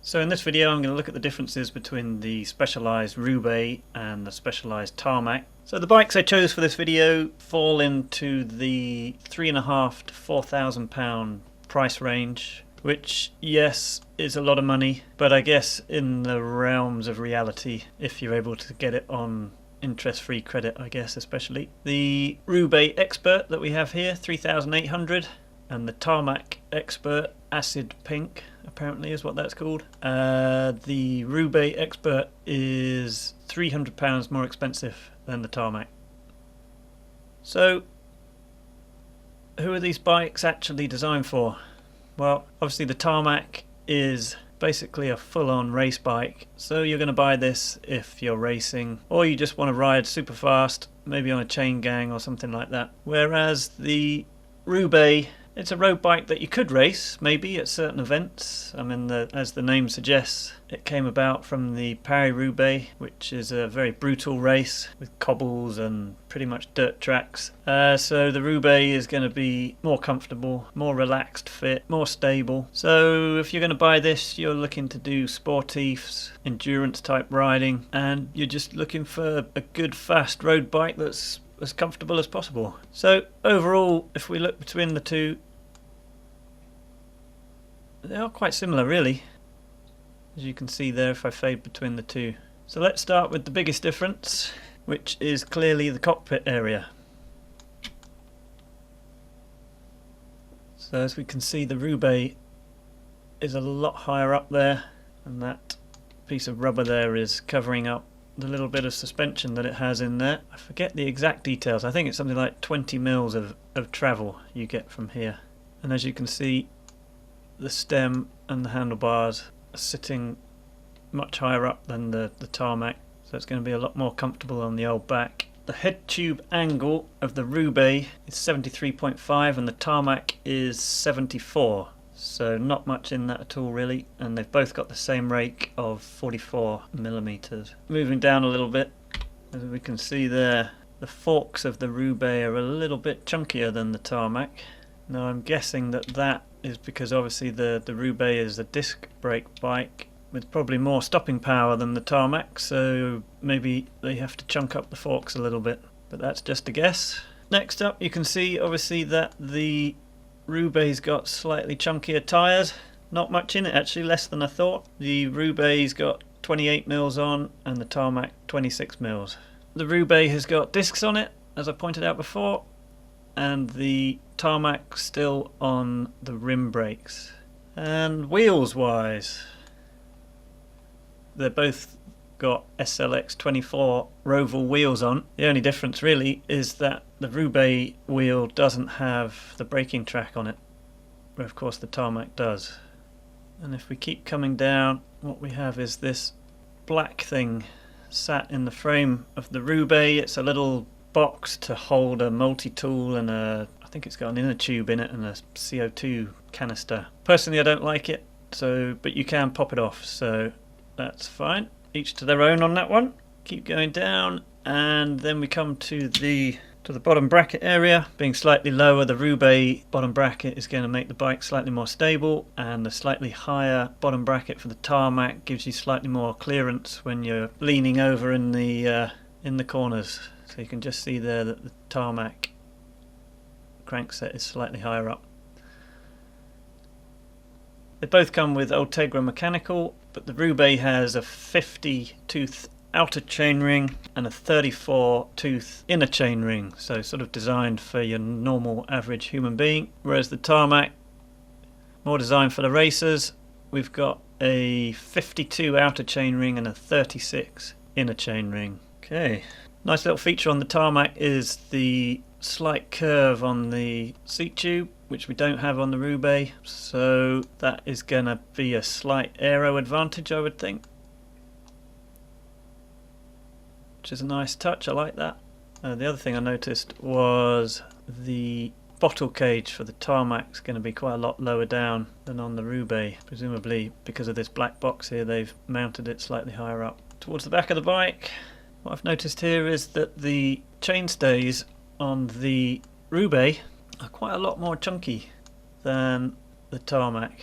So in this video I'm going to look at the differences between the Specialized Roubaix and the Specialized Tarmac. So the bikes I chose for this video fall into the £3,500 to £4,000 price range, which yes is a lot of money, but I guess in the realms of reality if you're able to get it on interest-free credit, I guess. Especially the Roubaix Expert that we have here, 3,800, and the Tarmac Expert Acid Pink apparently is what that's called. The Roubaix Expert is £300 more expensive than the Tarmac. So who are these bikes actually designed for? Well, obviously the Tarmac is basically a full-on race bike, so you're going to buy this if you're racing or you just want to ride super fast, maybe on a chain gang or something like that. Whereas the Roubaix, it's a road bike that you could race maybe at certain events. I mean, as the name suggests, it came about from the Paris-Roubaix, which is a very brutal race with cobbles and pretty much dirt tracks. So the Roubaix is going to be more comfortable, more relaxed fit, more stable. So if you're going to buy this, you're looking to do sportifs, endurance type riding, and you're just looking for a good fast road bike that's as comfortable as possible. So overall, if we look between the two, they are quite similar really, as you can see there if I fade between the two. So let's start with the biggest difference, which is clearly the cockpit area. So as we can see, the Roubaix is a lot higher up there, and that piece of rubber there is covering up the little bit of suspension that it has in there. I forget the exact details. I think it's something like 20 mils of travel you get from here. And as you can see, the stem and the handlebars are sitting much higher up than the Tarmac, so it's going to be a lot more comfortable on the old back. The head tube angle of the Roubaix is 73.5 and the Tarmac is 74. So not much in that at all really, and they've both got the same rake of 44mm. Moving down a little bit, as we can see there, the forks of the Roubaix are a little bit chunkier than the Tarmac. Now I'm guessing that is because obviously the Roubaix is a disc brake bike with probably more stopping power than the Tarmac, so maybe they have to chunk up the forks a little bit, but that's just a guess. Next up you can see obviously that the Roubaix's got slightly chunkier tyres. Not much in it actually, less than I thought. The Roubaix's got 28 mils on and the Tarmac 26 mils. The Roubaix has got discs on it, as I pointed out before, and the Tarmac still on the rim brakes. And wheels wise, they're both got SLX 24 Roval wheels on. The only difference really is that the Roubaix wheel doesn't have the braking track on it, where of course the Tarmac does. And if we keep coming down, what we have is this black thing sat in the frame of the Roubaix. It's a little box to hold a multi-tool and I think it's got an inner tube in it and a CO2 canister. Personally I don't like it, but you can pop it off, so that's fine. Each to their own on that one. Keep going down, and then we come to the bottom bracket area. Being slightly lower, the Roubaix bottom bracket is going to make the bike slightly more stable, and the slightly higher bottom bracket for the Tarmac gives you slightly more clearance when you're leaning over in the corners. So you can just see there that the Tarmac crankset is slightly higher up. They both come with Ultegra mechanical, but the Roubaix has a 50 tooth outer chainring and a 34 tooth inner chainring, so sort of designed for your normal average human being. Whereas the Tarmac, more designed for the racers. We've got a 52 outer chainring and a 36 inner chainring. Okay, nice little feature on the Tarmac is the slight curve on the seat tube, which we don't have on the Roubaix, so that is going to be a slight aero advantage, I would think, which is a nice touch. I like that. The other thing I noticed was the bottle cage for the Tarmac is going to be quite a lot lower down than on the Roubaix. Presumably because of this black box here, they've mounted it slightly higher up. Towards the back of the bike, what I've noticed here is that the chainstays on the Roubaix are quite a lot more chunky than the Tarmac.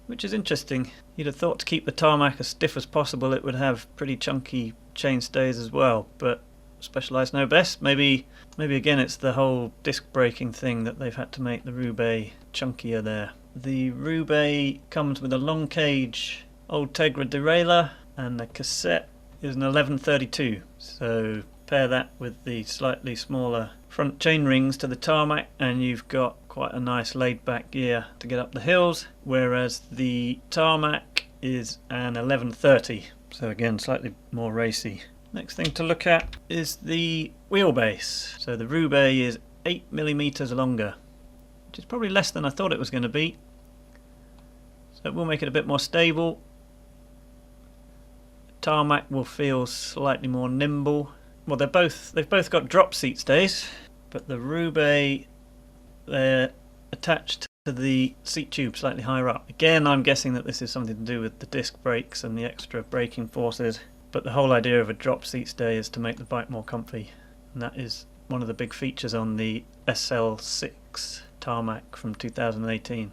which is interesting. You'd have thought to keep the tarmac as stiff as possible it would have pretty chunky chainstays as well, but Specialized know best. Maybe again it's the whole disc braking thing that they've had to make the Roubaix chunkier there. The Roubaix comes with a long cage old Tegra derailleur, and the cassette is an 1132, so pair that with the slightly smaller front chain rings to the tarmac and you've got quite a nice laid back gear to get up the hills, whereas the tarmac is an 1130, so again slightly more racy. Next thing to look at is the wheelbase. So the Roubaix is 8mm longer, which is probably less than I thought it was going to be, so it will make it a bit more stable. The tarmac will feel slightly more nimble. Well, they've both got drop seat stays, but the Roubaix, they're attached to the seat tube slightly higher up. Again, I'm guessing that this is something to do with the disc brakes and the extra braking forces, but the whole idea of a drop seat stay is to make the bike more comfy, and that is one of the big features on the SL6 Tarmac from 2018.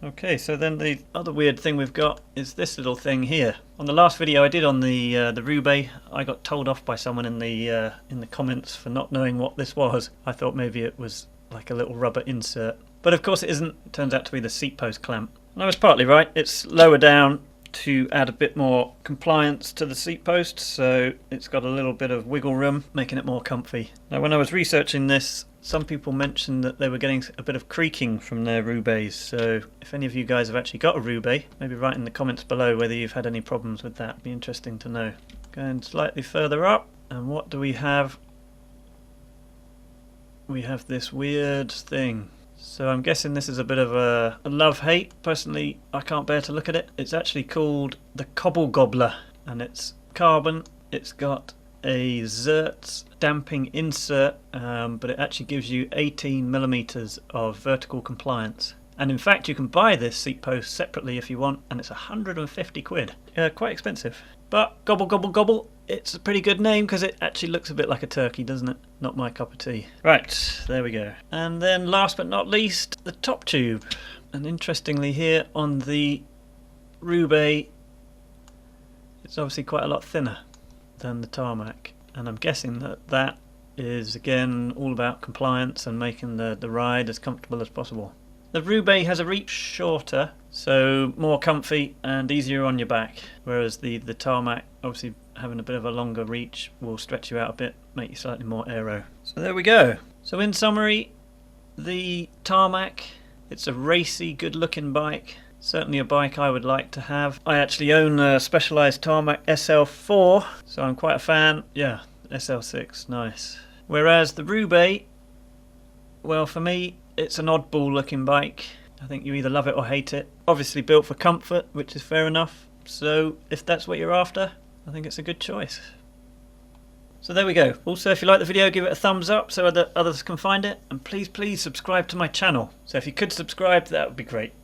Okay, so then the other weird thing we've got is this little thing here. On the last video I did on the Roubaix, I got told off by someone in the comments for not knowing what this was. I thought maybe it was like a little rubber insert, but of course it isn't. It turns out to be the seat post clamp, and I was partly right. It's lower down to add a bit more compliance to the seat post, so it's got a little bit of wiggle room, making it more comfy. Now, when I was researching this, some people mentioned that they were getting a bit of creaking from their Roubaix, so if any of you guys have actually got a Roubaix, maybe write in the comments below whether you've had any problems with that. It'd be interesting to know. Going slightly further up, and what do we have? We have this weird thing. So I'm guessing this is a bit of a love-hate. Personally, I can't bear to look at it. It's actually called the Cobble Gobbler, and it's carbon. It's got a Zertz damping insert, but it actually gives you 18mm of vertical compliance. And in fact, you can buy this seat post separately if you want, and it's 150 quid. Quite expensive. But gobble gobble gobble, it's a pretty good name because it actually looks a bit like a turkey, doesn't it? Not my cup of tea. Right, there we go. And then last but not least, the top tube. And interestingly here on the Roubaix, it's obviously quite a lot thinner than the tarmac. And I'm guessing that that is again all about compliance and making the ride as comfortable as possible. The Roubaix has a reach shorter, so more comfy and easier on your back, whereas the tarmac, obviously having a bit of a longer reach, will stretch you out a bit, make you slightly more aero. So there we go. So in summary, the tarmac, it's a racy, good looking bike. Certainly a bike I would like to have. I actually own a Specialized Tarmac SL4, so I'm quite a fan. Yeah, SL6, nice. Whereas the Roubaix, well, for me, it's an oddball looking bike. I think you either love it or hate it. Obviously built for comfort, which is fair enough. So if that's what you're after, I think it's a good choice. So there we go. Also, if you like the video, give it a thumbs up so that others can find it. And please subscribe to my channel. So if you could subscribe, that would be great.